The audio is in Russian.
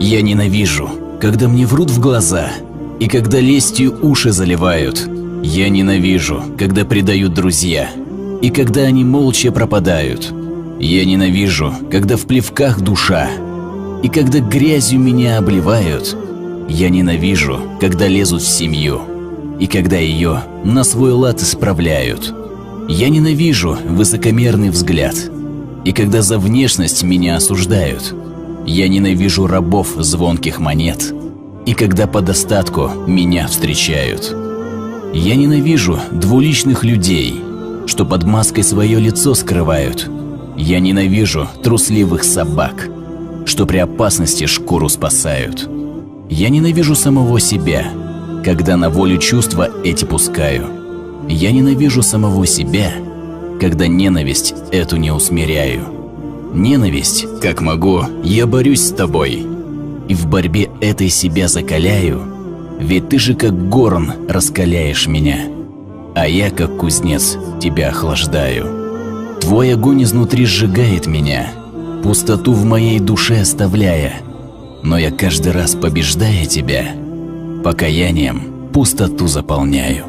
Я ненавижу, когда мне врут в глаза и когда лестью уши заливают. Я ненавижу, когда предают друзья и когда они молча пропадают. Я ненавижу, когда в плевках душа и когда грязью меня обливают. Я ненавижу, когда лезут в семью и когда ее на свой лад исправляют. Я ненавижу высокомерный взгляд и когда за внешность меня осуждают. Я ненавижу рабов звонких монет и когда по достатку меня встречают. Я ненавижу двуличных людей, что под маской свое лицо скрывают. Я ненавижу трусливых собак, что при опасности шкуру спасают. Я ненавижу самого себя, когда на волю чувства эти пускаю. Я ненавижу самого себя, когда ненависть эту не усмиряю. Ненависть, как могу, я борюсь с тобой, и в борьбе этой себя закаляю, ведь ты же как горн раскаляешь меня, а я как кузнец тебя охлаждаю. Твой огонь изнутри сжигает меня, пустоту в моей душе оставляя, но я каждый раз, побеждая тебя, покаянием пустоту заполняю.